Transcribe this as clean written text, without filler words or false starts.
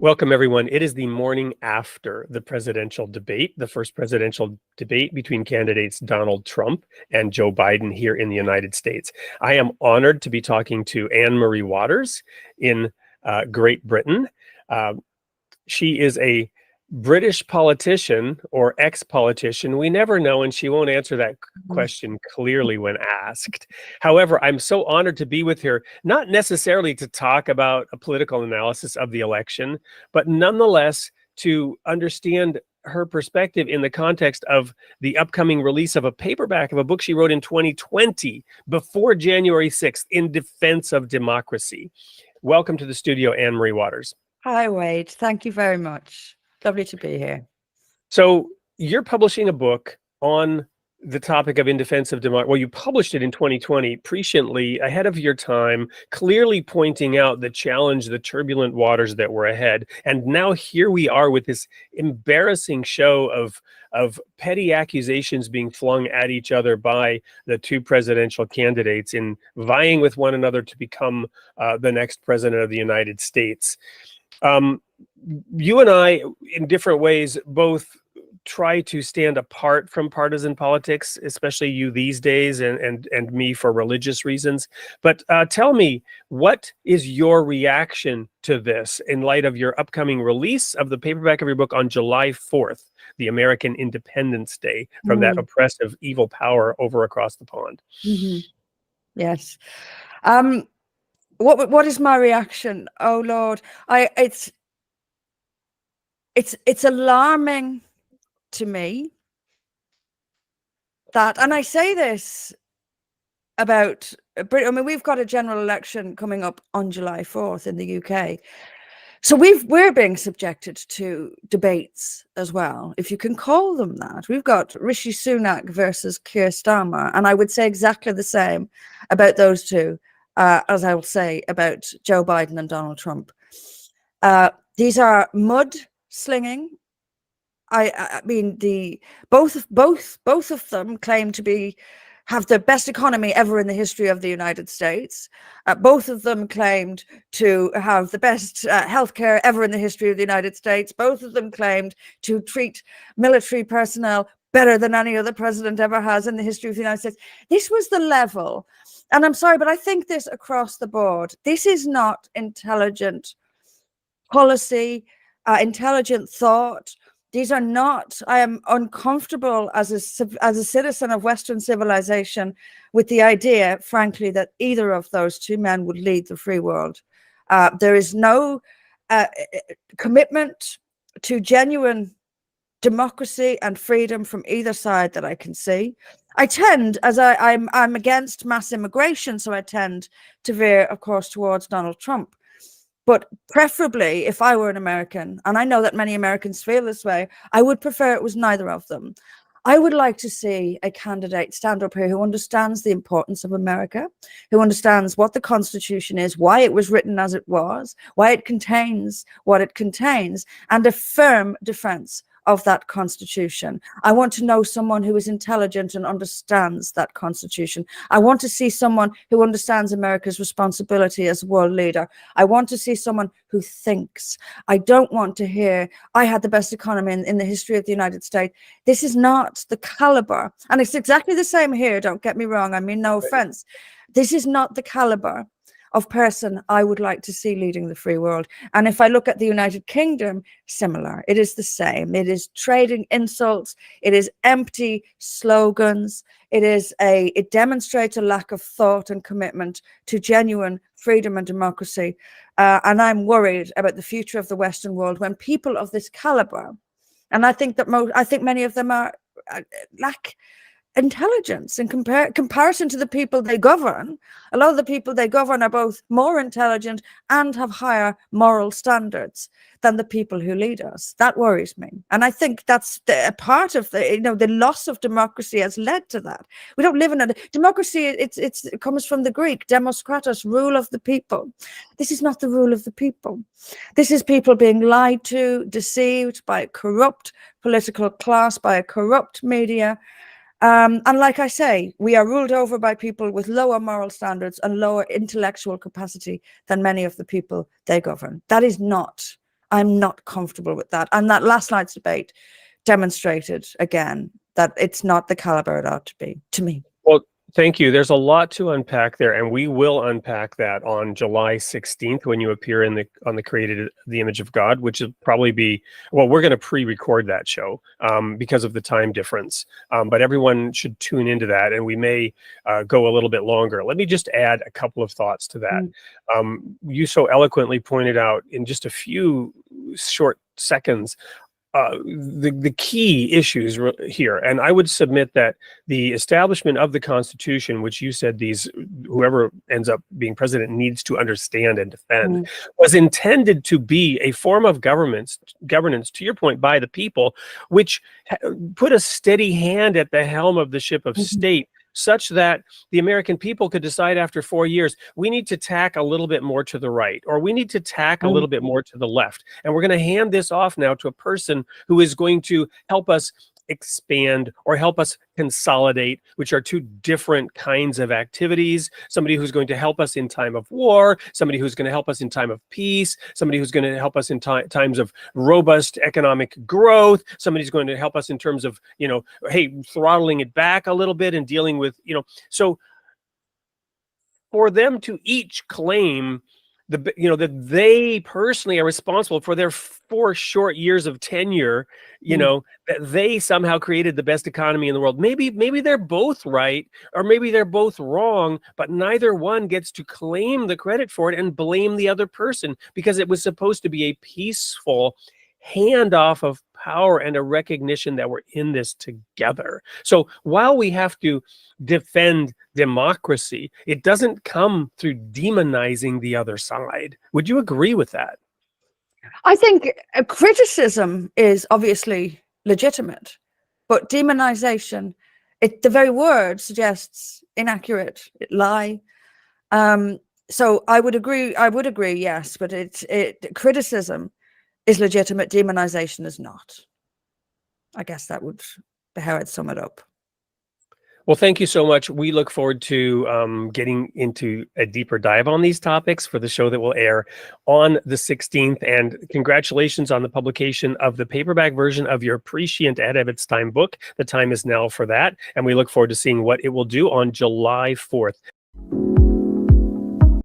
Welcome, everyone. It is the morning after the presidential debate, the first presidential debate between candidates Donald Trump and Joe Biden here in the United States. I am honored to be talking to Anne-Marie Waters in Great Britain. She is a British politician or ex-politician. We never know, and she won't answer that question clearly when asked. However, I'm so honored to be with her, not necessarily to talk about a political analysis of the election, but nonetheless to understand her perspective in the context of the upcoming release of a paperback of a book she wrote in 2020, before January 6th, in defense of democracy. Welcome to the studio, Anne-Marie Waters. Hi, Wade. Thank you very much. Lovely to be here. So you're publishing a book on the topic of In Defense of Democracy. Well, you published it in 2020, presciently, ahead of your time, clearly pointing out the challenge, the turbulent waters that were ahead. And now here we are with this embarrassing show of petty accusations being flung at each other by the two presidential candidates in vying with one another to become the next president of the United States. You and I, in different ways, both try to stand apart from partisan politics, especially you these days, and me for religious reasons. But tell me, what is your reaction to this in light of your upcoming release of the paperback of your book on July 4th, the American Independence Day, from that oppressive evil power over across the pond? Yes. What is my reaction? Oh Lord, it's alarming to me that, and I say this about Britain. I mean, we've got a general election coming up on July 4th in the UK, so we're being subjected to debates as well, if you can call them that. We've got Rishi Sunak versus Keir Starmer, and I would say exactly the same about those two as I will say about Joe Biden and Donald Trump. These are mud slinging. I mean, both of them claim to have the best economy ever in the history of the United States. Both of them claimed to have the best healthcare ever in the history of the United States. Both of them claimed to treat military personnel better than any other president ever has in the history of the United States. This was the level, and I'm sorry, but I think this across the board. This is not intelligent policy, intelligent thought. These are not. I am uncomfortable as a citizen of Western civilization with the idea, frankly, that either of those two men would lead the free world. There is no commitment to genuine democracy and freedom from either side that I can see. I tend, as I'm against mass immigration, so I tend to veer, of course, towards Donald Trump. But preferably, if I were an American, and I know that many Americans feel this way, I would prefer it was neither of them. I would like to see a candidate stand up here who understands the importance of America, who understands what the Constitution is, why it was written as it was, why it contains what it contains, and a firm defense of that Constitution. I want to know someone who is intelligent and understands that Constitution. I want to see someone who understands America's responsibility as a world leader. I want to see someone who thinks. I don't want to hear, I had the best economy in the history of the United States. This is not the caliber, and it's exactly the same here, don't get me wrong, I mean no offense. This is not the caliber of person I would like to see leading the free world. And if I look at the United Kingdom, similar. It is the same. It is trading insults. It is empty slogans. It demonstrates a lack of thought and commitment to genuine freedom and democracy. And I'm worried about the future of the Western world when people of this caliber, and I think many of them lack intelligence in comparison to the people they govern. A lot of the people they govern are both more intelligent and have higher moral standards than the people who lead us. That worries me, and I think that's a part of the loss of democracy has led to that. We don't live in a democracy. It comes from the Greek demos kratos, rule of the people. This is not the rule of the people. This is people being lied to, deceived by a corrupt political class, by a corrupt media. And like I say, we are ruled over by people with lower moral standards and lower intellectual capacity than many of the people they govern. That is not I'm not comfortable with that. And that last night's debate demonstrated again that it's not the caliber it ought to be, to me. Well, thank you. There's a lot to unpack there, and we will unpack that on July 16th when you appear in on the Created the Image of God, which will probably be, well, we're going to pre-record that show because of the time difference. But everyone should tune into that, and we may go a little bit longer. Let me just add a couple of thoughts to that. You so eloquently pointed out in just a few short seconds the key issues here. And I would submit that the establishment of the Constitution, which you said whoever ends up being president needs to understand and defend, was intended to be a form of governance, to your point, by the people, which put a steady hand at the helm of the ship of state, such that the American people could decide after 4 years, we need to tack a little bit more to the right, or we need to tack a little bit more to the left. And we're going to hand this off now to a person who is going to help us expand or help us consolidate, which are two different kinds of activities. Somebody who's going to help us in time of war, somebody who's going to help us in time of peace, somebody who's going to help us in times of robust economic growth, somebody's going to help us in terms of, hey, throttling it back a little bit and dealing with, so for them to each claim that they personally are responsible for their 4 short years of tenure, that they somehow created the best economy in the world. Maybe they're both right, or maybe they're both wrong, but neither one gets to claim the credit for it and blame the other person, because it was supposed to be a peaceful handoff of power and a recognition that we're in this together. So while we have to defend democracy, it doesn't come through demonizing the other side. Would you agree with that? I think criticism is obviously legitimate, but demonization, the very word suggests inaccurate, lie. So I would agree, yes, but criticism is legitimate, demonization is not. I guess that would be how I'd sum it up. Well, thank you so much. We look forward to getting into a deeper dive on these topics for the show that will air on the 16th. And congratulations on the publication of the paperback version of your Prescient Ahead of Its Time book. The time is now for that. And we look forward to seeing what it will do on July 4th.